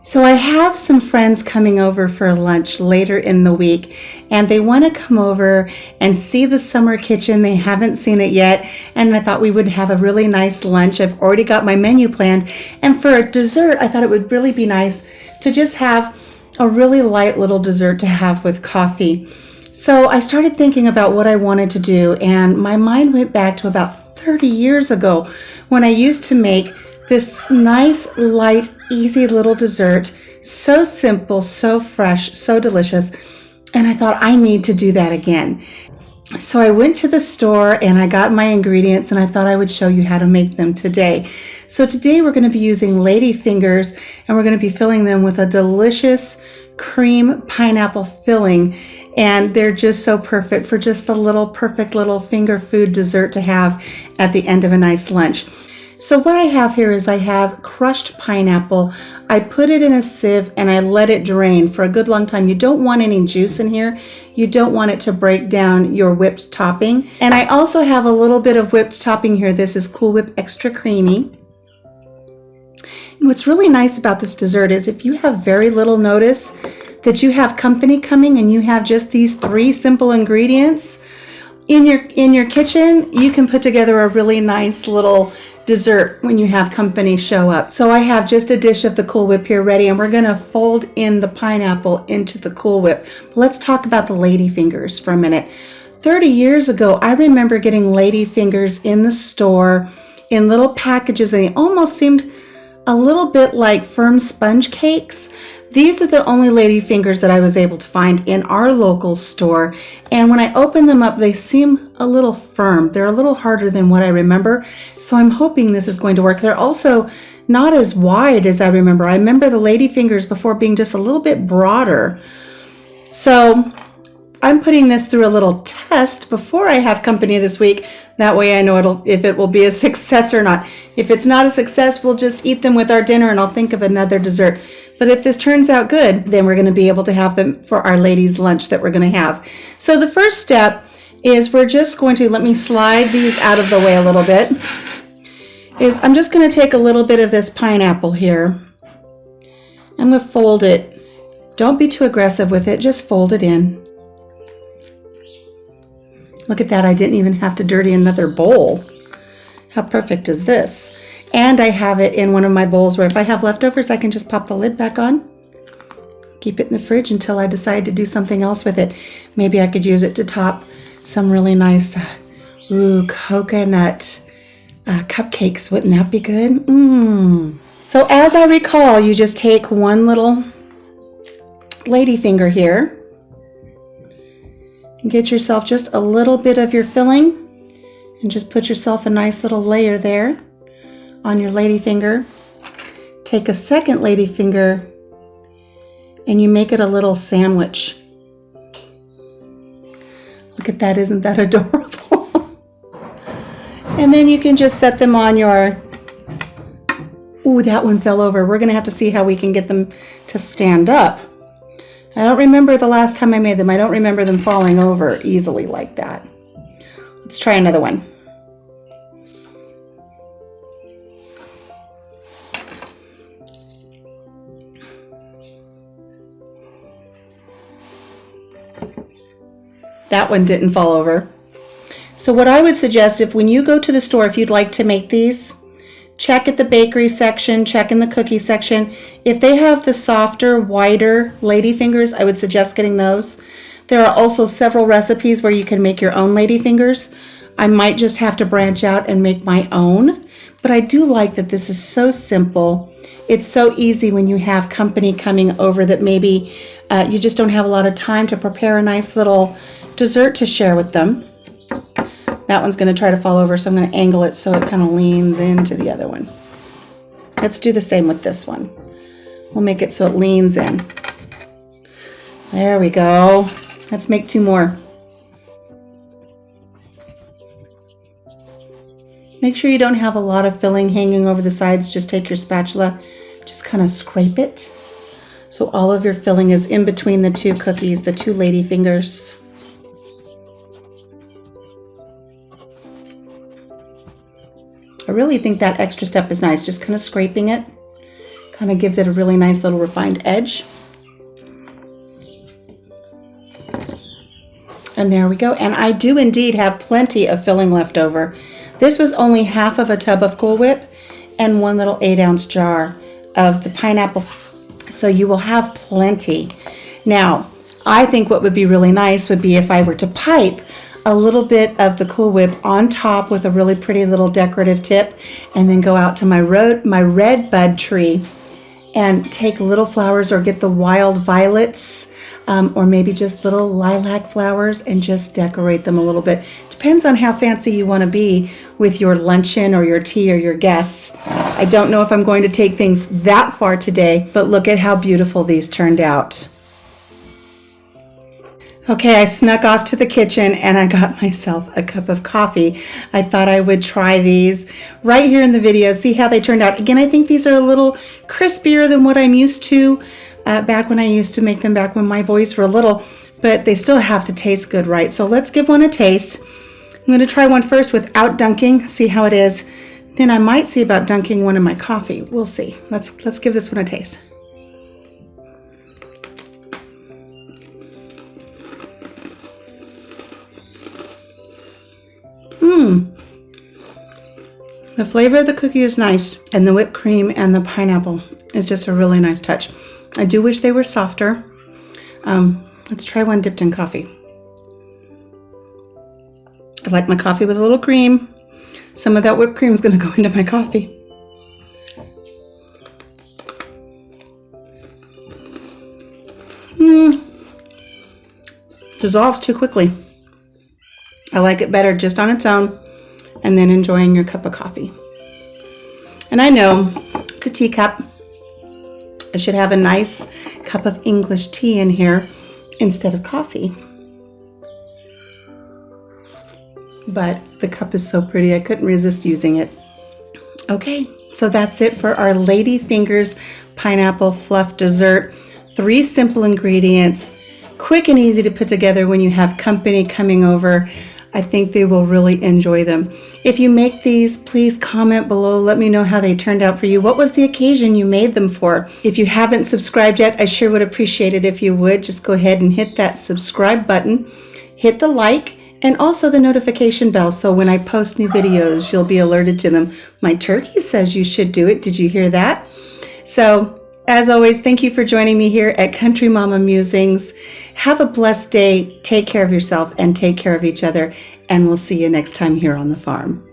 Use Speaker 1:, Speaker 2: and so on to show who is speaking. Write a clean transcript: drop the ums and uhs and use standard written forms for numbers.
Speaker 1: So I have some friends coming over for lunch later in the week, and they want to come over and see the summer kitchen. They haven't seen it yet, and I thought we would have a really nice lunch. I've already got my menu planned, and for a dessert, I thought it would really be nice to just have a really light little dessert to have with coffee. So I started thinking about what I wanted to do, and my mind went back to about 30 years ago when I used to make this nice, light, easy little dessert. So simple, so fresh, so delicious. And I thought I need to do that again. So I went to the store and I got my ingredients, and I thought I would show you how to make them today. So today we're going to be using lady fingers, and we're going to be filling them with a delicious cream pineapple filling. And they're just so perfect for just the little perfect little finger food dessert to have at the end of a nice lunch. So what I have here is I have crushed pineapple. I put it in a sieve and I let it drain for a good long time. You don't want any juice in here. You don't want it to break down your whipped topping. And I also have a little bit of whipped topping here. This is Cool Whip Extra Creamy. And what's really nice about this dessert is if you have very little notice that you have company coming and you have just these 3 simple ingredients in your kitchen, you can put together a really nice little dessert when you have company show up. So I have just a dish of the Cool Whip here ready, and we're going to fold in the pineapple into the Cool Whip. Let's talk about the lady fingers for a minute. 30 years ago, I remember getting lady fingers in the store in little packages, and they almost seemed a little bit like firm sponge cakes. These are the only lady fingers that I was able to find in our local store. And when I open them up, they seem a little firm. They're a little harder than what I remember. So I'm hoping this is going to work. They're also not as wide as I remember. I remember the lady fingers before being just a little bit broader. So I'm putting this through a little test before I have company this week. That way I know if it will be a success or not. If it's not a success, we'll just eat them with our dinner and I'll think of another dessert. But if this turns out good, then we're going to be able to have them for our ladies' lunch that we're going to have. So the first step is we're just going to, let me slide these out of the way a little bit, is I'm just going to take a little bit of this pineapple here. I'm going to fold it. Don't be too aggressive with it, just fold it in. Look at that, I didn't even have to dirty another bowl. How perfect is this? And I have it in one of my bowls where if I have leftovers, I can just pop the lid back on. Keep it in the fridge until I decide to do something else with it. Maybe I could use it to top some really nice coconut cupcakes. Wouldn't that be good? So as I recall, you just take one little lady finger here and get yourself just a little bit of your filling and just put yourself a nice little layer there on your lady finger. Take a second lady finger and you make it a little sandwich. Look at that, isn't that adorable? And then you can just set them on your, that one fell over. We're gonna have to see how we can get them to stand up. I don't remember the last time I made them. I don't remember them falling over easily like that. Let's try another one. That one didn't fall over. So what I would suggest, if when you go to the store, if you'd like to make these, check at the bakery section, check in the cookie section. If they have the softer, wider lady fingers, I would suggest getting those. There are also several recipes where you can make your own lady fingers. I might just have to branch out and make my own, but I do like that this is so simple. It's so easy when you have company coming over that maybe you just don't have a lot of time to prepare a nice little dessert to share with them. That one's going to try to fall over, so I'm going to angle it so it kind of leans into the other one. Let's do the same with this one. We'll make it so it leans in. There we go. Let's make 2 more. Make sure you don't have a lot of filling hanging over the sides. Just take your spatula, just kind of scrape it. So all of your filling is in between the 2 cookies, the 2 lady fingers. I really think that extra step is nice, just kind of scraping it, Kind of gives it a really nice little refined edge. And there we go. And I do indeed have plenty of filling left over. This was only half of a tub of Cool Whip and one little 8-ounce jar of the pineapple. So you will have plenty. Now, I think what would be really nice would be if I were to pipe a little bit of the Cool Whip on top with a really pretty little decorative tip, and then go out to my red bud tree and take little flowers, or get the wild violets, or maybe just little lilac flowers, and just decorate them a little bit. Depends on how fancy you want to be with your luncheon or your tea or your guests. I don't know if I'm going to take things that far today, but look at how beautiful these turned out. Okay, I snuck off to the kitchen and I got myself a cup of coffee. I thought I would try these right here in the video, see how they turned out. Again, I think these are a little crispier than what I'm used to back when I used to make them, back when my boys were little, but they still have to taste good, right? So let's give one a taste. I'm going to try one first without dunking, see how it is. Then I might see about dunking one in my coffee. We'll see. Let's give this one a taste. The flavor of the cookie is nice, and the whipped cream and the pineapple is just a really nice touch. I do wish they were softer. Let's try one dipped in coffee. I like my coffee with a little cream. Some of that whipped cream is going to go into my coffee. Dissolves too quickly. I like it better just on its own, and then enjoying your cup of coffee. And I know it's a teacup. I should have a nice cup of English tea in here instead of coffee. But the cup is so pretty, I couldn't resist using it. Okay, so that's it for our Lady Fingers Pineapple Fluff dessert. 3 simple ingredients, quick and easy to put together when you have company coming over. I think they will really enjoy them. If you make these, please comment below. Let me know how they turned out for you. What was the occasion you made them for? If you haven't subscribed yet, I sure would appreciate it if you would. Just go ahead and hit that subscribe button, hit the like, and also the notification bell, so when I post new videos, you'll be alerted to them. My turkey says you should do it. Did you hear that? So, as always, thank you for joining me here at Country Mama Musings. Have a blessed day. Take care of yourself and take care of each other. And we'll see you next time here on the farm.